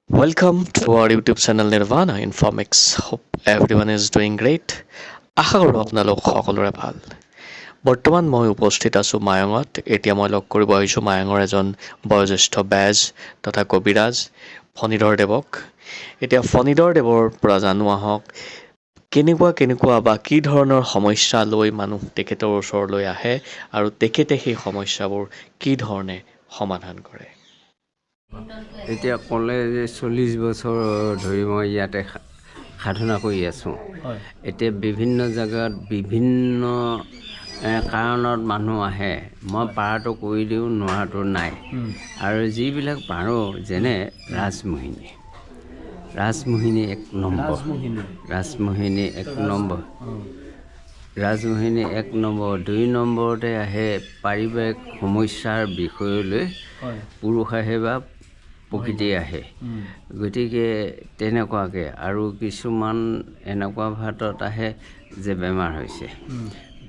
Welcome to our YouTube channel Nirvana Informix. Hope everyone is doing great. আশা কৰোঁ আপোনালোক সকলোৰে ভাল। বৰ্তমান মই উপস্থিত আছোঁ মায়ঙত। এতিয়া মই লগ কৰিব আহিছোঁ মায়ঙৰ এজন বয়োজ্যেষ্ঠ বেজ তথা কবিৰাজ ফণীধৰ দেৱক। এতিয়া ফণীধৰ দেৱৰ পৰা জানো আহক কেনেকুৱা বা কি ধৰণৰ সমস্যা লৈ মানুহ তেখেতৰ ওচৰলৈ আহে আৰু তেখেতে সেই সমস্যাবোৰ কি ধৰণে সমাধান কৰে। এতিয়া ক'লে যে 40 বছৰ ধৰি মই ইয়াতে সাধনা কৰি আছোঁ। এতিয়া বিভিন্ন জেগাত বিভিন্ন কাৰণত মানুহ আহে। মই পাৰাটো কৰি দিওঁ, নোৱাৰাটো নাই। আৰু যিবিলাক পাৰোঁ যেনে ৰাজমোহিনী এক নম্বৰ, ৰাজমোহিনী এক নম্বৰ। 2 নম্বৰতে আহে পাৰিবাৰিক সমস্যাৰ বিষয়লৈ পুৰুষ আহে বা প্ৰকৃতি আহে। গতিকে তেনেকুৱাকৈ আৰু কিছুমান এনেকুৱা ভাতত আহে যে বেমাৰ হৈছে।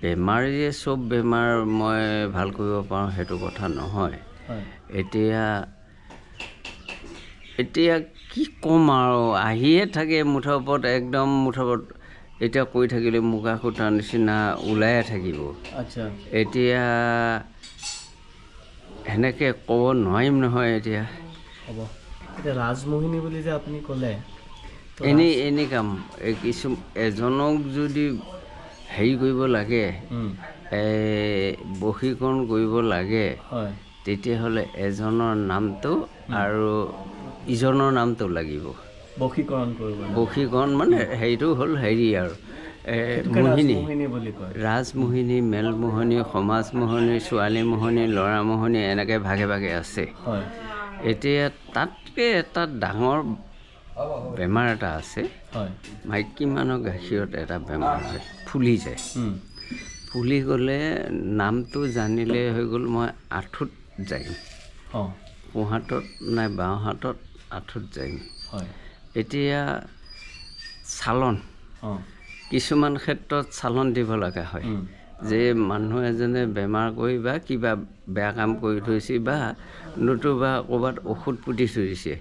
বেমাৰ যে চব বেমাৰ মই ভাল কৰিব পাৰোঁ সেইটো কথা নহয়। এতিয়া কি ক'ম আৰু আহিয়ে থাকে মুঠৰ ওপৰত একদম মুঠৰ ওপৰত। এতিয়া কৈ থাকিলে মুগা সূতাৰ নিচিনা ওলায়ে থাকিব। এতিয়া সেনেকৈ ক'ব নোৱাৰিম নহয়। এতিয়া ৰাজমোহিনী বুলি যে আপুনি ক'লে, এনেই কাম কিছু এজনক যদি হেৰি কৰিব লাগে, বশীকৰণ কৰিব লাগে, তেতিয়াহ'লে এজনৰ নামটো আৰু ইজনৰ নামটো লাগিব। বশীকৰণ মানে হেৰিটো হ'ল হেৰি আৰু মোহিনী, ৰাজমোহিনী, মেলমোহনী, সমাজমোহনী, ছোৱালীমোহনী, ল'ৰামোহনী এনেকৈ ভাগে ভাগে আছে। এতিয়া তাতকৈ এটা ডাঙৰ বেমাৰ এটা আছে। মাইকী মানুহৰ গাখীৰত এটা বেমাৰ হয়, ফুলি যায়। ফুলি গ'লে নামটো জানিলে হৈ গ'ল মই আঁঠুত যাইম, সোঁহাতত নাই বাওঁ হাতত আঁঠুত যাইম। এতিয়া চালন, কিছুমান ক্ষেত্ৰত চালন দিব লগা হয় যে মানুহ এজনে বেমাৰ কৰি বা কিবা বেয়া কাম কৰি থৈছে বা নতুবা ক'ৰবাত ঔষধ পুতি থৈছে,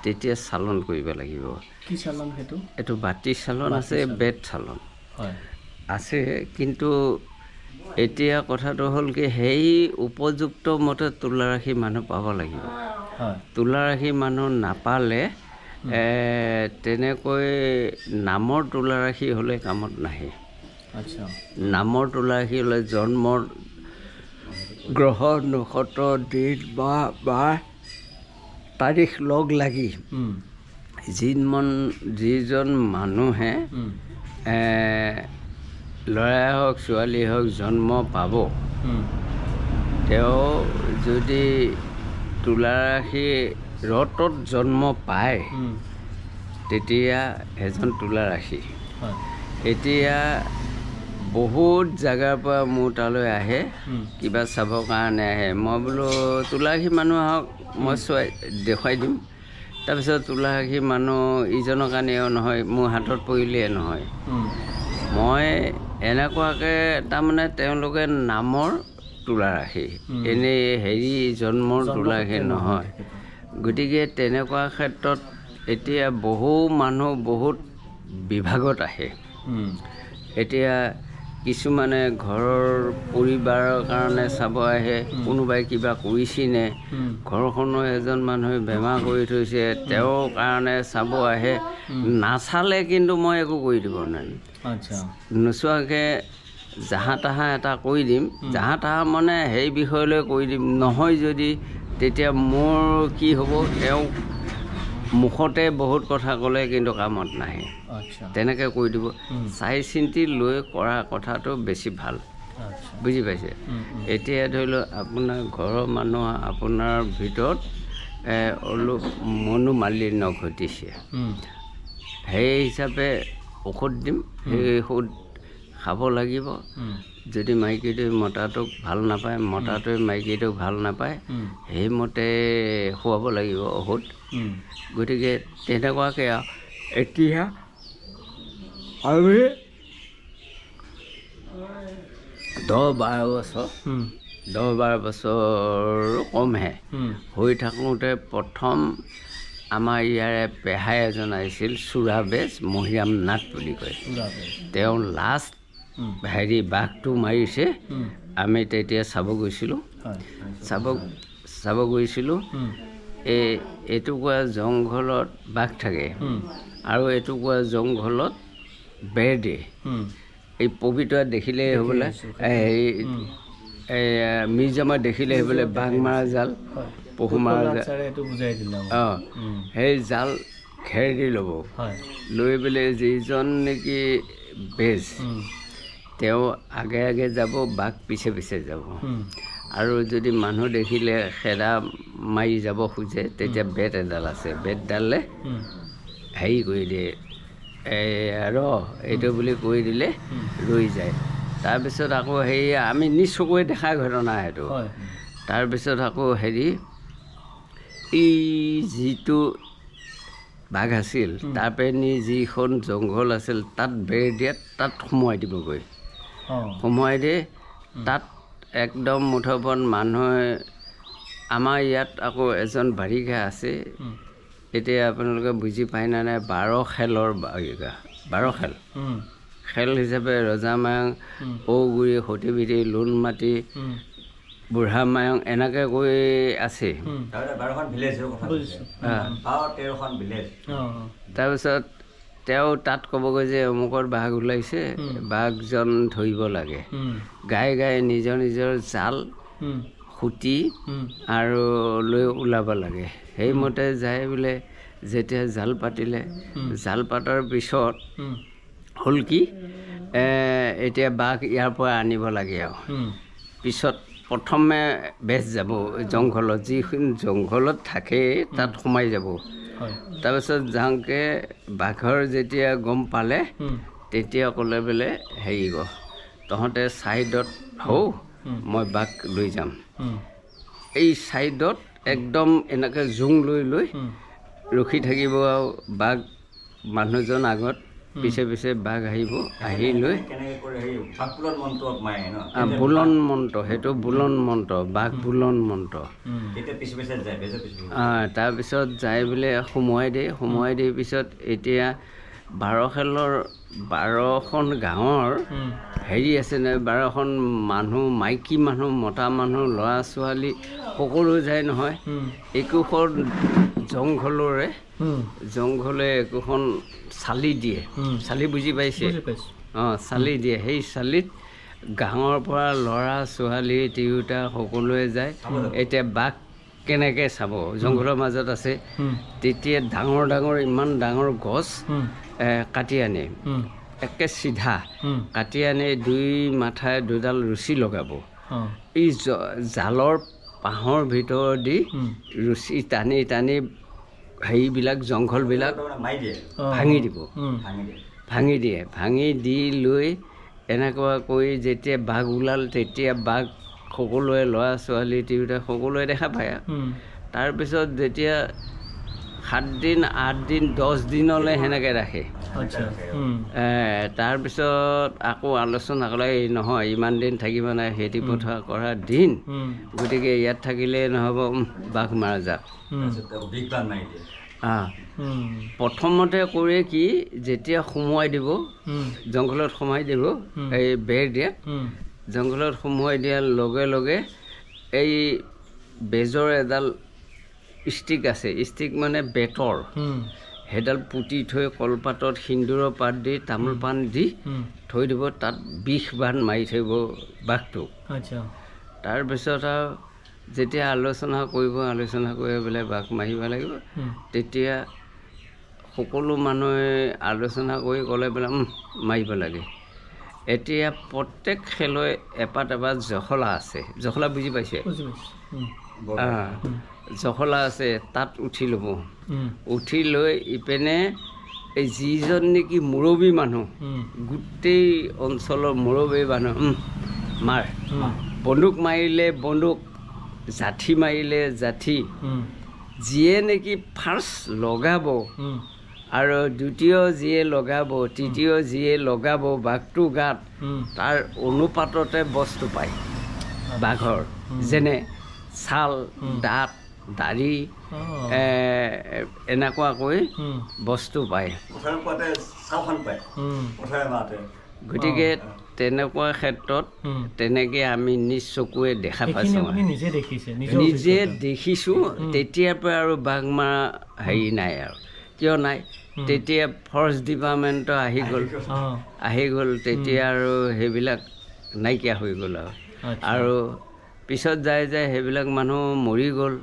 তেতিয়া চালন কৰিব লাগিব। কি চালন সেইটো? এইটো বাতি চালন আছে, বেদ চালন আছে। কিন্তু এতিয়া কথাটো হ'ল কি, সেই উপযুক্ত মতে তোলা ৰাখি মানুহ পাব লাগিব। তোলা ৰাখি মানুহ নাপালে তেনেকৈ নামৰ তোলা ৰাখি হ'লে কামত নাহে। নামৰ তোলা ৰাখি হ'লে জন্মৰ গ্ৰহ নক্ষত্ৰ দিন বা তাৰিখ লগ লাগি যিজন মানুহে ল'ৰাই হওক ছোৱালী হওক জন্ম পাব, তেওঁ যদি তোলা ৰাখি ৰতত জন্ম পায় তেতিয়া এজন তোলা ৰাখি। এতিয়া বহুত জেগাৰ পৰা মোৰ তালৈ আহে, কিবা চাবৰ কাৰণে আহে। মই বোলো তোলা ৰাখি মানুহ আহক, মই দেখুৱাই দিম। তাৰপিছত তোলা ৰাখি মানুহ ইজনৰ কাৰণেও নহয়, মোৰ হাতত পৰিলেই নহয়। মই এনেকুৱাকৈ তাৰমানে তেওঁলোকে নামৰ তোলা ৰাখি, এনেই হেৰি জন্মৰ তোলা ৰাখি নহয়। গতিকে তেনেকুৱা ক্ষেত্ৰত এতিয়া বহু মানুহ বহুত বিভাগত আহে। এতিয়া কিছুমানে ঘৰৰ পৰিবাৰৰ কাৰণে চাব আহে, কোনোবাই কিবা কৰিছেনে, ঘৰখনৰ এজন মানুহে বেমাৰ কৰি থৈছে তেওঁৰ কাৰণে চাব আহে। নাচালে কিন্তু মই একো কৰি দিব নোৱাৰিম। নোচোৱাকৈ জাহা তাহা এটা কৰি দিম, জাহা তাহা মানে সেই বিষয়লৈ কৰি দিম। নহয় যদি তেতিয়া মোৰ কি হ'ব, তেওঁ মুখতে বহুত কথা ক'লে কিন্তু কামত নাহে। তেনেকৈ কৰি দিব। চাই চিন্তি লৈ কৰা কথাটো বেছি ভাল, বুজি পাইছে? এতিয়া ধৰি লওক আপোনাৰ ঘৰৰ মানুহ আপোনাৰ ভিতৰত অলপ মনোমালিন্য ঘটিছে, সেই হিচাপে ঔষধ দিম। সেই ঔষধ খাব লাগিব। যদি মাইকীটোৱে মতাটোক ভাল নাপায়, মতাটোৱে মাইকীটোক ভাল নাপায়, সেইমতে খুৱাব লাগিব ঔষধ। গতিকে তেনেকুৱাকৈ এতিয়া আমি 10-12 বছৰ কমহে হৈ থাকোঁতে প্ৰথম আমাৰ ইয়াৰে পেহাই এজন আহিছিল চোৰা বেজ মহিৰাম নাথ বুলি কয় তেওঁ লাষ্ট বাঘটো মাৰিছে আমি তেতিয়া চাব গৈছিলোঁ চাব গৈছিলোঁ এটুকুৰা জংঘলত বাঘ থাকে আৰু এটুকুৰা জংঘলত বেৰ দিয়ে এই পবিতৰা দেখিলে হ'বলৈ মিউজিয়ামত দেখিলে হ'বলৈ বাঘ মৰা জাল পহু মৰা জাল সেই জাল খেৰ দি ল'ব লৈ পেলাই যিজন নেকি বেজ তেওঁ আগে আগে যাব বাঘ পিছে পিছে যাব আৰু যদি মানুহ দেখিলে খেদা মাৰি যাব খোজে তেতিয়া বেত এডাল আছে বেতডালে হেৰি কৰি দিয়ে এইটো বুলি কৈ দিলে ৰৈ যায় তাৰপিছত আকৌ হেৰি আমি নিজ চকুৰে দেখা ঘটনা সেইটো তাৰপিছত আকৌ হেৰি এই যিটো বাঘ আছিল তাৰপৰা নি যিখন জংঘল আছিল তাত বেৰ দিয়াত তাত সোমোৱাই দিবগৈ সোমোৱাই দিয়ে তাত একদম মুঠৰ মানুহে আমাৰ ইয়াত আকৌ এজন বাৰিষা আছে এতিয়া আপোনালোকে বুজি পায় নে নাই 12 খেলৰ বাৰিষা 12 খেল হিচাপে ৰজা মায়ং ঔগুৰি সতীবিধি লোণ মাটি বুঢ়া মায়ং এনেকৈ কৈ আছে তাৰপিছত তেওঁ তাত ক'বগৈ যে অমুকত বাঘ ওলাইছে বাঘজন ধৰিব লাগে গাই গাই নিজৰ নিজৰ জাল খুটি আৰু লৈ ওলাব লাগে সেইমতে যাই বোলে যেতিয়া জাল পাতিলে জাল পাতাৰ পিছত হ'ল কি এতিয়া বাঘ ইয়াৰ পৰা আনিব লাগে আৰু পিছত প্ৰথমে বেজ যাব জংঘলত যিখন জংঘলত থাকে তাত সোমাই যাব তাৰপিছত যাওঁকে বাঘৰ যেতিয়া গম পালে তেতিয়া ক'লে বোলে হেৰি তহঁতে ছাইডত হও মই বাঘ লৈ যাম এই ছাইডত একদম এনেকৈ জোং লৈ লৈ ৰখি থাকিব আৰু বাঘ মানুহজন আগত পিছে পিছে বাঘ আহিব আহি লৈ বুলন মন্ত্ৰ সেইটো বুলন মন্ত্ৰ বাঘ বুলন মন্ত্ৰ তাৰপিছত যাই বোলে সোমোৱাই দিয়ে পিছত এতিয়া 12 খেলৰ 12খন গাঁৱৰ হেৰি আছে নে 12খন মানুহ মাইকী মানুহ মতা মানুহ ল'ৰা ছোৱালী সকলো যায় নহয় একোখন জংঘলে একোখন চালি দিয়ে চালি বুজি পাইছে চালি দিয়ে সেই চালিত গাঁৱৰ পৰা ল'ৰা ছোৱালী তিৰোতা সকলোৱে যায় এতিয়া বাঘ কেনেকৈ চাব জংঘলৰ মাজত আছে তেতিয়া ডাঙৰ ডাঙৰ ইমান ডাঙৰ গছ কাটি আনে একে চিধা কাটি আনি 2 মাথাই 2ডাল ৰছী লগাব এই জালৰ পাহৰ ভিতৰেদি ৰছী টানি টানি হেৰিবিলাক জংঘলবিলাক ভাঙি দি লৈ এনেকুৱা কৰি যেতিয়া বাঘ ওলাল তেতিয়া বাঘ সকলোৱে ল'ৰা ছোৱালী তিৰোতা সকলোৱে দেখা পায় তাৰপিছত যেতিয়া 7 দিন 8 দিন 10 দিনলৈ সেনেকৈ ৰাখে তাৰপিছত আকৌ আলোচনা ক'লে নহয় ইমান দিন থাকিব নাই খেতি পথাৰ কৰা দিন গতিকে ইয়াত থাকিলে নহ'ব বাঘ মাৰা যাক প্ৰথমতে কৰে কি যেতিয়া সোমোৱাই দিব জংঘলত সোমাই দিব এই বেৰ দিয়াত জংঘলত সোমোৱাই দিয়াৰ লগে লগে এই বেজৰ এডাল ষ্টিক আছে ষ্টিক মানে বেতৰ সেইডাল পুতি থৈ কলপাতত সিন্দুৰৰ পাত দি তামোল পাণ দি থৈ দিব তাত বিষ বান মাৰি থৈ বাঘটোক তাৰপিছত আৰু যেতিয়া আলোচনা কৰি বোলে বাঘ মাৰিব লাগিব তেতিয়া সকলো মানুহে আলোচনা কৰি ক'লে বোলে মাৰিব লাগে এতিয়া প্ৰত্যেক খেলুৱৈ এপাত জখলা আছে জখলা বুজি পাইছে জখলা আছে তাত উঠি ল'ব উঠি লৈ ইপিনে এই যিজন নেকি মুৰব্বী মানুহ গোটেই অঞ্চলৰ মুৰব্বী মানুহ মাৰ বন্দুক মাৰিলে বন্দুক জাঠি মাৰিলে জাঠি যিয়ে নেকি ফাৰ্ষ্ট লগাব আৰু দ্বিতীয় যিয়ে লগাব তৃতীয় যিয়ে লগাব বাঘটো গাত তাৰ অনুপাততে বস্তু পায় বাঘৰ যেনে ছাল দাঁত দাড়ি এনেকুৱাকৈ বস্তু পায় গতিকে তেনেকুৱা ক্ষেত্ৰত তেনেকৈ আমি নিজ চকুৱে দেখা পাইছোঁ নিজে দেখিছোঁ তেতিয়াৰ পৰা আৰু বাঘ মৰা হেৰি নাই আৰু কিয় নাই তেতিয়া ফৰেষ্ট ডিপাৰ্টমেণ্টৰ আহি গ'ল তেতিয়া আৰু সেইবিলাক নাইকিয়া হৈ গ'ল আৰু পিছত যায় সেইবিলাক মানুহ মৰি গ'ল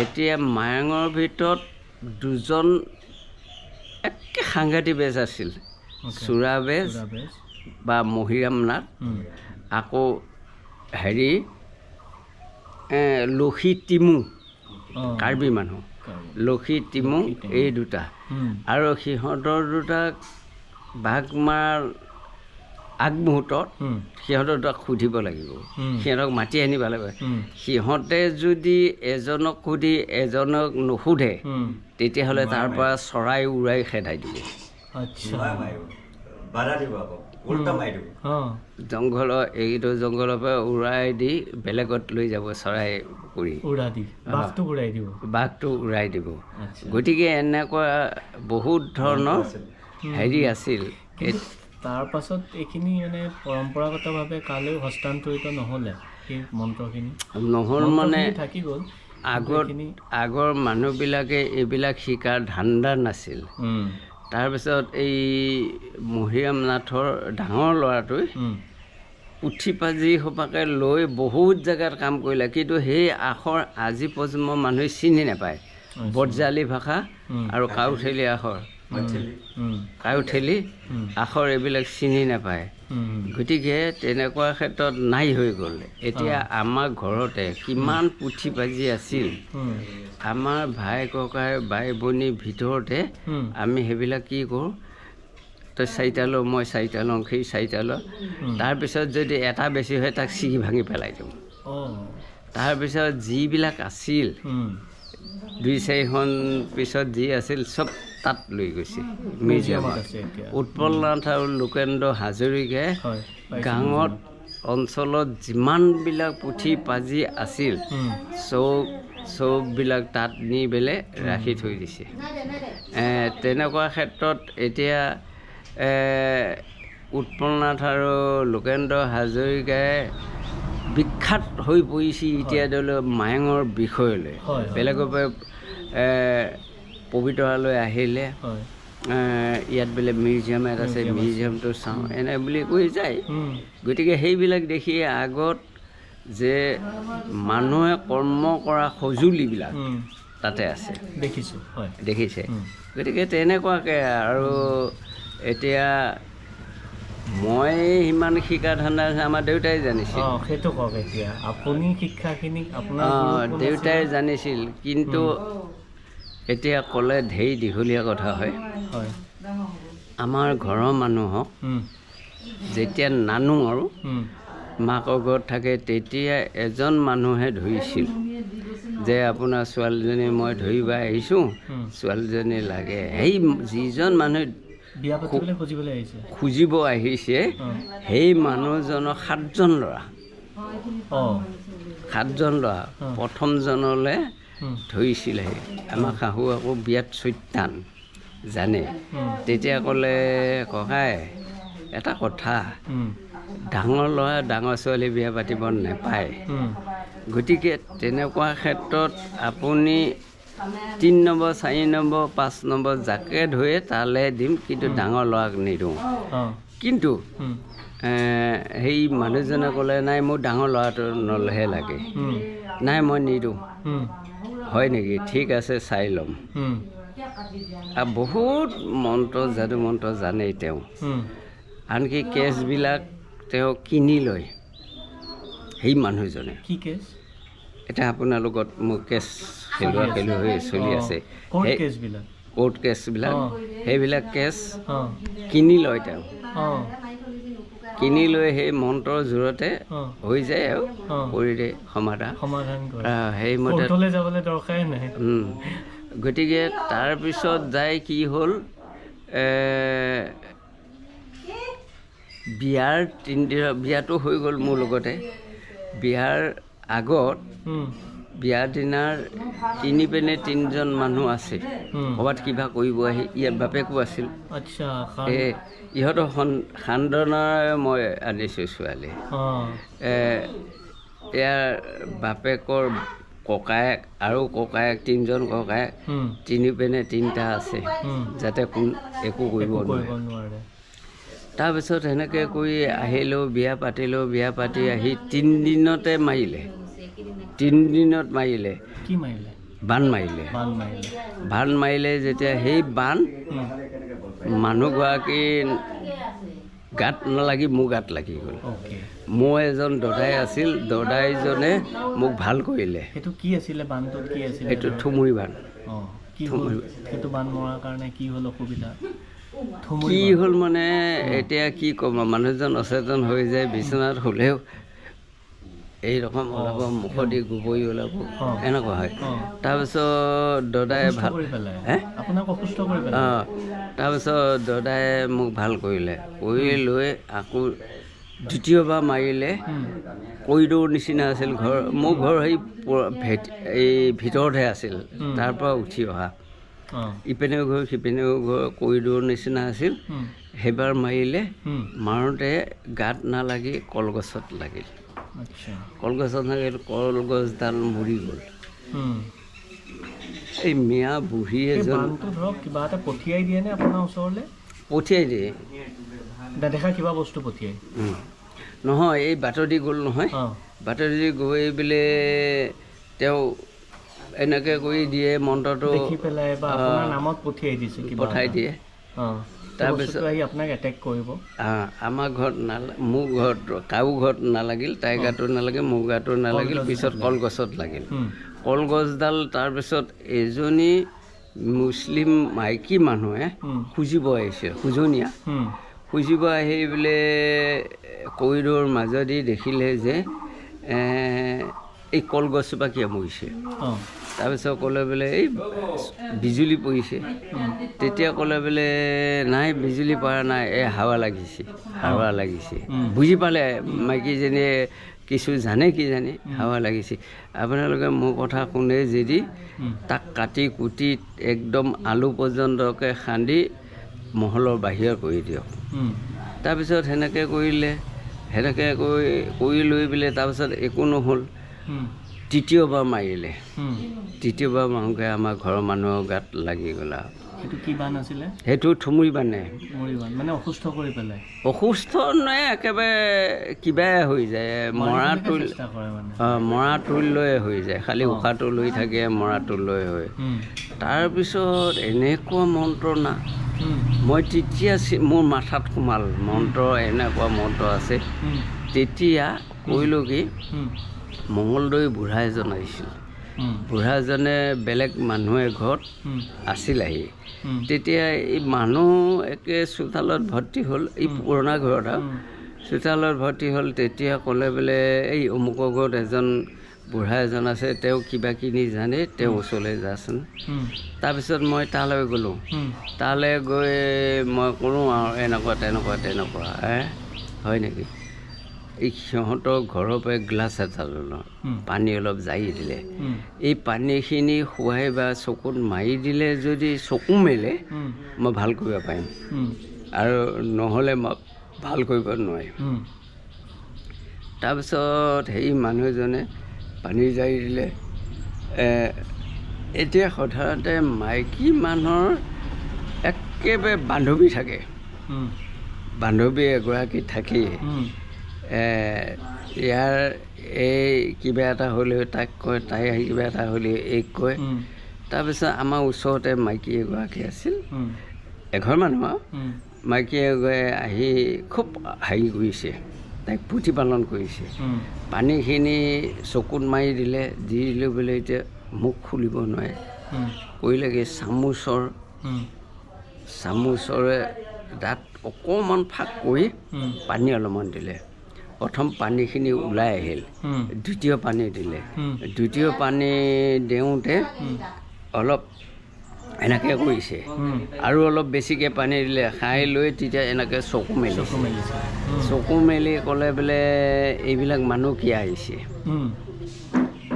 এতিয়া মায়ঙৰ ভিতৰত দুজন একে সাংঘাতিক বেজ আছিল চোৰা বেজ বা মহিৰাম নাথ আকৌ হেৰি লক্ষী টিমু কাৰ্বি মানুহ লক্ষী টিমু এই দুটা আৰু সিহঁতৰ দুটাক বাঘ মাৰ আগমুহূৰ্তত সিহঁতৰ দুটাক সুধিব লাগিব সিহঁতক মাতি আনিব লাগিব সিহঁতে যদি এজনক সুধি এজনক নুসুধে তেতিয়াহ'লে তাৰ পৰা চৰাই উৰাই খেদাই দিব জংঘলৰ পৰা উৰাই দি বেলেগত লৈ যাব চৰাই কৰি বাঘটো উৰাই দিব গতিকে এনেকুৱা বহুত ধৰণৰ হেৰি আছিল তাৰ পাছত এইখিনি মানে পৰম্পৰাগতভাৱে কালৈও হস্তান্তৰিত নহ'লে সেই মন্ত্ৰখিনি নহ'ল মানে থাকি গ'ল আগৰ মানুহবিলাকে এইবিলাক শিকাৰ ধান্দা নাছিল তাৰপিছত এই মহিৰাম নাথৰ ডাঙৰ ল'ৰাটোৱে পুথি পাজি সোপাকে লৈ বহুত জেগাত কাম কৰিলে কিন্তু সেই আখৰ আজি প্ৰজন্মৰ মানুহে চিনি নাপায় বৰজালি ভাষা আৰু কাউঠেলি আখৰ কাউঠেলি আখৰ এইবিলাক চিনি নাপায় গতিকে তেনেকুৱা ক্ষেত্ৰত নাই হৈ গ'ল এতিয়া আমাৰ ঘৰতে কিমান পুথি পাজি আছিল আমাৰ ভাই ককাই বাই ভনীৰ ভিতৰতে আমি সেইবিলাক কি কৰোঁ তই চাৰিটা ল মই চাৰিটা লওঁ সেই চাৰিটা ল তাৰপিছত যদি এটা বেছি হয় তাক ছিগি ভাঙি পেলাই দিওঁ তাৰপিছত যিবিলাক আছিল 2-4খন পিছত যি আছিল চব তাত লৈ গৈছে মিউজিয়ামত উৎপল নাথ আৰু লোকেন্দ্ৰ হাজৰিকাই গাঁৱত অঞ্চলত যিমানবিলাক পুথি পাজি আছিল চববিলাক তাত নি পেলাই ৰাখি থৈ দিছে তেনেকুৱা ক্ষেত্ৰত এতিয়া উৎপল নাথ আৰু লোকেন্দ্ৰ হাজৰিকাই বিখ্যাত হৈ পৰিছে এতিয়া ধৰি লওক মায়ঙৰ বিষয়লৈ বেলেগৰ পৰা পবিতৰালৈ আহিলে ইয়াত বোলে মিউজিয়াম এটা আছে মিউজিয়ামটো চাওঁ এনে বুলি কৈ যায় গতিকে সেইবিলাক দেখি আগত যে মানুহে কৰ্ম কৰা সঁজুলিবিলাক তাতে আছে দেখিছে গতিকে তেনেকুৱাকৈ আৰু এতিয়া মই সিমান শিকা ধান্দা আমাৰ দেউতাই জানিছিল দেউতাই জানিছিল কিন্তু এতিয়া ক'লে ঢেৰ দীঘলীয়া কথা হয় আমাৰ ঘৰৰ মানুহক যেতিয়া নানো আৰু মাকৰ ঘৰত থাকে তেতিয়া এজন মানুহে ধৰিছিল যে আপোনাৰ ছোৱালীজনী মই ধৰিব আহিছোঁ ছোৱালীজনী লাগে সেই যিজন মানুহে খুজিব আহিছে সেই মানুহজনৰ 7জন ল'ৰা প্ৰথমজনলৈ ধৰিছিলে আমাৰ শাহু আকৌ বিয়াত চৈতান জানে তেতিয়া ক'লে ককাই এটা কথা ডাঙৰ ল'ৰা ডাঙৰ ছোৱালী বিয়া পাতিব নাপায় গতিকে তেনেকুৱা ক্ষেত্ৰত আপুনি 3 নম্বৰ 4 নম্বৰ 5 নম্বৰ যাকে ধৰে তালৈ দিম কিন্তু ডাঙৰ ল'ৰাক নিদিওঁ কিন্তু সেই মানুহজনে ক'লে নাই মোৰ ডাঙৰ ল'ৰাটো নলহে লাগে নাই মই নিদিওঁ হয় নেকি ঠিক আছে চাই ল'ম আৰু বহুত মন্ত্ৰ যাদু মন্ত্ৰ জানে তেওঁ আনকি কেছবিলাক তেওঁ কিনি লয় সেই মানুহজনে এতিয়া আপোনাৰ লগত মোৰ কেছ খেলুৱা হৈ চলি আছে কোৰ্ট কেছবিলাক সেইবিলাক কেছ কিনি লয় তেওঁ কিনি লৈ সেই মন্ত্ৰৰ জোৰতে হৈ যায় আৰু কৰি দিয়ে সমাধান সেইমতে গতিকে তাৰপিছত যায় কি হ'ল বিয়াটো হৈ গ'ল মোৰ লগতে বিয়াৰ আগত বিয়া দিনাৰ তিনিপিনে তিনিজন মানুহ আছে ক'ৰবাত কিবা কৰিব আহি ইয়াত বাপেকো আছিল আচ্ছা এই ইহঁতৰ খানদানৰে মই আনিছোঁ ছোৱালী ইয়াৰ বাপেকৰ ককায়েক আৰু ককায়েক তিনিজন ককায়েক তিনিপিনে তিনিটা আছে যাতে একো কৰিব নোৱাৰে তাৰপিছত সেনেকৈ কৰি আহিলোঁ বিয়া পাতি আহি 3 দিনতে মাৰিলে 3 দিনত মাৰিলে কি মাৰিলে বান মাৰিলে যেতিয়া সেই বান মানুহগৰাকী গাত নালাগি মোৰ গাত লাগি গ'ল মোৰ এজন দদাই আছিল দদাইজনে মোক ভাল কৰিলে সেইটো কি আছিলে বানটো কি আছিলে এইটো থুমুৰি বান সেইটো বান মৰাৰ কাৰণে কি হ'ল অসুবিধা কি হ'ল মানে এতিয়া কি ক'ম মানুহজন অচেতন হৈ যায় বিচনাত হ'লেও এই ৰকম ওলাব মুখদি গোবৰি ওলাব এনেকুৱা হয় তাৰপিছত দদাই ভাল তাৰপিছত দদাই মোক ভাল কৰিলে কৰি লৈ আকৌ দ্বিতীয়বাৰ মাৰিলে কৰিডৰ নিচিনা আছিল ঘৰ মোৰ ঘৰ এই ভিতৰতহে আছিল তাৰ পৰা উঠি অহা ইপিনেও ঘৰ সিপিনেও ঘৰ কৰিডৰ নিচিনা আছিল সেইবাৰ মাৰিলে মাৰোঁতে গাত নালাগি কলগছত লাগিল কলগছডাল মৰি গ'ল এই মিয়া বুঢ়ী এজন কিবা এটা পঠিয়াই দিয়ে নে আপোনাৰ ওচৰলৈ পঠিয়াই দিয়ে নেদেখা কিবা বস্তু পঠিয়াই নহয় এই বাটদি গ'ল নহয় বাটদি গৈ বোলে তেওঁ এনেকৈ কৰি দিয়ে মন্ত্ৰটো দেখি পেলাই বা আপোনাৰ নামত পঠাই দিয়ে তাৰপিছত আপোনাক এটেক কৰিব আমাৰ ঘৰত মোৰ ঘৰত কাৰো ঘৰত নালাগিল তাইৰ গাতো নালাগে মোৰ গাতো নালাগিল পিছত কলগছত লাগিল কলগছডাল তাৰপিছত এজনী মুছলিম মাইকী মানুহে খুজিব আহিছে খুজিব আহি বোলে কৰিডৰ মাজেদি দেখিলে যে এই কলগছজোপা কিয় মৰিছে তাৰপিছত ক'লে বোলে এই বিজুলী পৰিছে তেতিয়া ক'লে বোলে নাই বিজুলী পৰা নাই এই হাৱা লাগিছে বুজি পালে মাইকীজনীয়ে কিছু জানে কি জানে হাৱা লাগিছে আপোনালোকে মোৰ কথা শুনে যদি তাক কাটি কুটি একদম আলু পৰ্যন্তকৈ খান্দি মহলৰ বাহিৰত কৰি দিয়ক তাৰপিছত সেনেকৈ কৰিলে সেনেকৈ কৰি লৈ পেলাই তাৰপিছত একো নহ'ল তৃতীয়বাৰ মাৰিলে তৃতীয়বাৰ মাৰোঁতে আমাৰ ঘৰৰ মানুহৰ গাত লাগি গ'ল আৰু সেইটো কি বান আছিলে সেইটো থুমুৰি বানে মানে অসুস্থ কৰি পেলাই অসুস্থ নহয় একেবাৰে কিবাই হৈ যায় মৰাটো লৈ হৈ যায় খালি উশাহটো লৈ থাকে মৰাটো লৈ হয় তাৰপিছত এনেকুৱা মন্ত্ৰ না মই তেতিয়া মোৰ মাথাত সোমাল মন্ত্ৰ এনেকুৱা মন্ত্ৰ আছে তেতিয়া কৰিলোঁ কি মঙলদৈ বুঢ়া এজন আহিছিল বুঢ়াজনে বেলেগ মানুহে ঘৰত আছিল আহি তেতিয়া এই মানুহ একে চোতালত ভৰ্তি হ'ল এই পুৰণা ঘৰত আৰু চোতালত ভৰ্তি হ'ল তেতিয়া ক'লে বোলে এই অমুকৰ ঘৰত এজন বুঢ়া এজন আছে তেওঁ কিবা কিনি জানে তেওঁ ওচৰলৈ যাচোন তাৰপিছত মই তালৈ গ'লোঁ তালৈ গৈ মই কৰোঁ আৰু এনেকুৱা তেনেকুৱা হয় নেকি এই সিহঁতৰ ঘৰৰ পৰা গ্লাছ এটা ল'লোঁ পানী অলপ জাৰি দিলে এই পানীখিনি খুৱাই বা চকুত মাৰি দিলে যদি চকু মেলে মই ভাল কৰিব পাৰিম আৰু নহ'লে মই ভাল কৰিব নোৱাৰিম তাৰপিছত সেই মানুহজনে পানী জাৰি দিলে এতিয়া সাধাৰণতে মাইকী মানুহৰ একেবাৰে বান্ধৱী থাকে বান্ধৱী এগৰাকী থাকেই ইয়াৰ এই কিবা এটা হ'লেও তাক কয় তাই কিবা এটা হ'লেও এইক কয় তাৰপিছত আমাৰ ওচৰতে মাইকী এগৰাকী আছিল এঘৰ মানুহ আৰু মাইকী এগৰাকী আহি খুব হেৰি কৰিছে তাইক প্ৰতিপালন কৰিছে পানীখিনি চকুত মাৰি দিলে দি দিলোঁ বোলে এতিয়া মুখ খুলিব নোৱাৰে কৰিলে কি চামুচৰে দাঁত অকণমান ফাঁক কৰি পানী অলপমান দিলে প্ৰথম পানীখিনি ওলাই আহিল দ্বিতীয় পানী দিলে দ্বিতীয় পানী দিওঁতে অলপ এনেকৈ কৰিছে আৰু অলপ বেছিকৈ পানী দিলে খাই লৈ তেতিয়া এনেকৈ চকু মেলি ক'লে বোলে এইবিলাক মানুহ কিয় আহিছে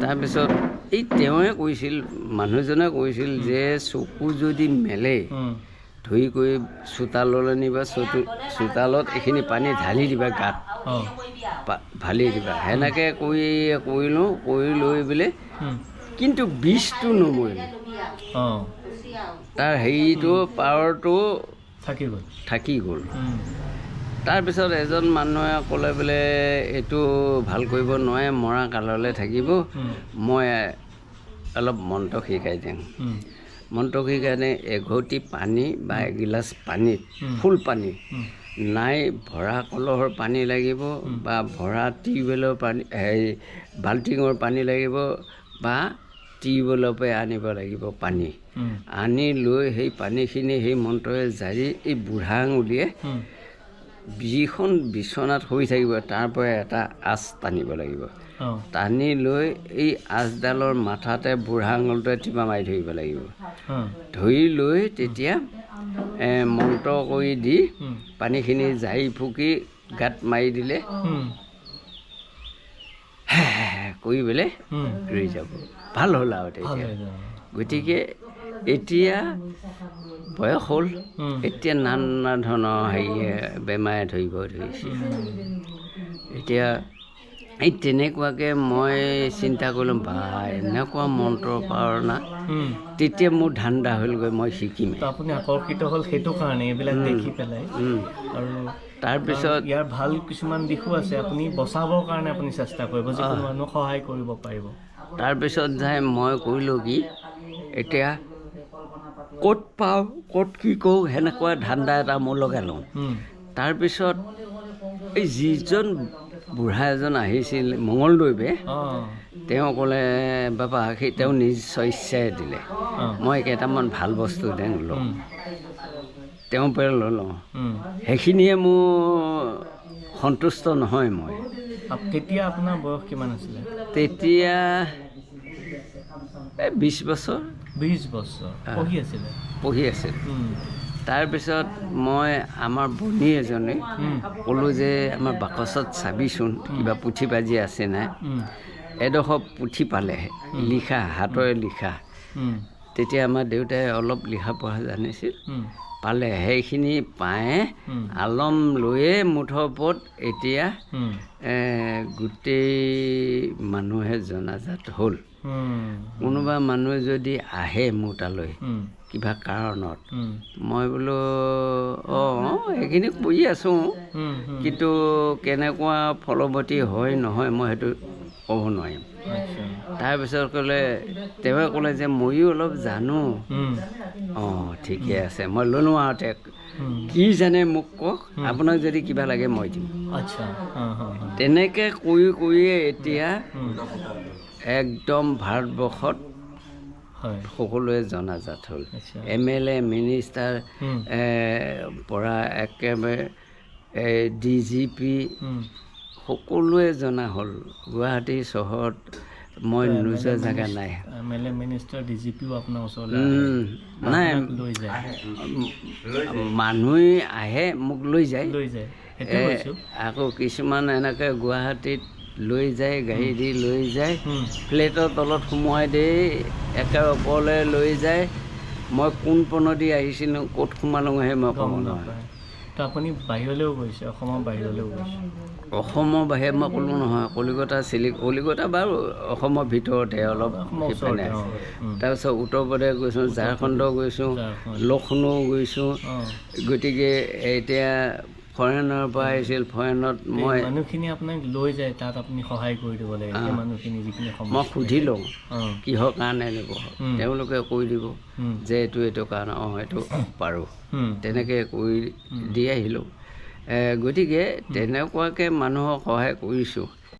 তাৰপিছত এই তেওঁৱে কৈছিল, মানুহজনে কৈছিল যে চকু যদি মেলে ধুই কৰি চোতাললৈ নিবা, চোতালত এইখিনি পানী ঢালি দিবা, গাত ঢালি দিবা। সেনেকৈ কৰিলোঁ, কৰি লৈ পেলাই কিন্তু বিষটো নমৰিলে, তাৰ হেৰিটো পাৱাৰটো থাকি গ'ল। তাৰপিছত এজন মানুহে ক'লে বোলে এইটো ভাল কৰিব নোৱাৰে, মৰা কাললৈ থাকিব, মই অলপ মন্ত্ৰ শিকাই দিম। মন্ত্ৰ শিকাই এঘটি পানী বা এগিলাচ পানীত, ফুল পানী নাই, ভৰা কলহৰ পানী লাগিব বা ভৰা টিউবৱেলৰ পানী, বাল্টিঙৰ পানী লাগিব বা টিউবৱেলৰ পৰা আনিব লাগিব পানী। আনি লৈ সেই পানীখিনি সেই মন্ত্ৰৰে জাৰি এই বুঢ়া আঙুলিয়ে যিখন বিচনাত শুই থাকিব তাৰ পৰা এটা আঁচ টানিব লাগিব। টানি লৈ এই আঁচডালৰ মাথাতে বুঢ়া আঙুলটোৱে টিপা মাৰি ধৰিব লাগিব। ধৰি লৈ তেতিয়া মন্ত্ৰ কৰি দি পানীখিনি জাৰি ফুকি গাত মাৰি দিলে কৰি পেলাই ৰৈ যাব, ভাল হ'ল আৰু তেতিয়া। গতিকে এতিয়া বয়স হ'ল, এতিয়া নানা ধৰণৰ হেৰিয়ে বেমাৰে ধৰিব ধৰিছে। এতিয়া এই তেনেকুৱাকৈ মই চিন্তা কৰিলোঁ, বা এনেকুৱা মন্ত্ৰৰ পাৱাৰ না। তেতিয়া মোৰ ধান্দা হ'লগৈ, মই শিকিম। আপুনি আকৰ্ষিত হ'ল সেইটো কাৰণে এইবিলাক দেখি পেলাই। আৰু তাৰপিছত ইয়াৰ ভাল কিছুমান দিশো আছে, আপুনি বচাবৰ কাৰণে আপুনি চেষ্টা কৰিব, যিকোনো মানুহক সহায় কৰিব পাৰিব। তাৰপিছত যাই মই কৰিলোঁ কি, এতিয়া ক'ত পাওঁ, ক'ত কি কৰোঁ, সেনেকুৱা ধান্দা এটা মোৰ লগাই লওঁ। তাৰপিছত এই যিজন বুঢ়া এজন আহিছিল মঙলদৈবে, তেওঁ ক'লে বাবা, সেই তেওঁ নিজ ইচ্ছাৰে দিলে, মই কেইটামান ভাল বস্তু দেন লওঁ, তেওঁৰ পৰা লওঁ। সেইখিনিয়ে মোৰ সন্তুষ্ট নহয়। মই তেতিয়া আপোনাৰ বয়স কিমান আছিলে? তেতিয়া 20 বছৰ। 20 বছৰ পঢ়ি আছিল। তাৰপিছত মই আমাৰ বনী এজনে ক'লোঁ যে আমাৰ বাকচত চাবিচোন কিবা পুথি বাজি আছে নাই। এডোখৰ পুথি পালে, লিখা, হাতৰে লিখা। তেতিয়া আমাৰ দেউতাই অলপ লিখা পঢ়া জানিছিল, পালে। সেইখিনি পায়ে আলম লৈয়ে মুঠৰ ওপৰত এতিয়া গোটেই মানুহে জনাজাত হ'ল। কোনোবা মানুহে যদি আহে মোৰ তালৈ কিবা কাৰণত, মই বোলো এইখিনি কৰি আছোঁ, কিন্তু কেনেকুৱা ফলৱতী হয় নহয় মই সেইটো ক'ব নোৱাৰিম। তাৰপিছত তেওঁৱে ক'লে যে ময়ো অলপ জানো। ঠিকে আছে, মই ল'লোঁ আৰু তেওঁক। কি জানে মোক কওক, আপোনাক যদি কিবা লাগে মই দিম। তেনেকৈ কৰিয়ে এতিয়া একদম ভাৰতবৰ্ষত সকলোৱে জনাজাত হ'ল। MLA, মিনিষ্টাৰ পৰা একেবাৰে DGP সকলোৱে জনা হ'ল। গুৱাহাটী চহৰত মই নোযোৱা জেগা নাই। MLA, মিনিষ্টাৰ, DGPও আপোনাৰ ওচৰলৈ নাই, মানুহে আহে মোক লৈ যায়। আকৌ কিছুমান এনেকৈ গুৱাহাটীত লৈ যায়, গাড়ী দি লৈ যায়, ফ্লেটৰ তলত সোমোৱাই দি একে ওপৰলৈ লৈ যায়। মই কোন পনেদি আহিছিলোঁ, ক'ত সোমালোঁহে মই ক'ব নোৱাৰোঁ। আপুনি বাহিৰলৈও গৈছে, অসমৰ বাহিৰলৈও গৈছে? অসমৰ বাহিৰে মই ক'লোঁ নহয়, কলিকতা বাৰু অসমৰ ভিতৰতে অলপ সিফালে আছে। তাৰপিছত উত্তৰ প্ৰদেশ গৈছোঁ, ঝাৰখণ্ড গৈছোঁ, লক্ষ্ণৌ গৈছোঁ। গতিকে এতিয়া ফৰেনৰ পৰা আহিছিল, ফৰেনত মই মানুহখিনি আপোনাক লৈ যায়, তাত আপুনি সহায় কৰি দিব লাগে। মানুহখিনি যিখিনি মই সুধি লওঁ কিহৰ কাৰণে নিব, তেওঁলোকে কৈ দিব যে এইটো কাৰণে, এইটো পাৰোঁ। তেনেকৈ কৰি দি আহিলোঁ। গতিকে তেনেকুৱাকৈ মানুহক সহায় কৰিছোঁ।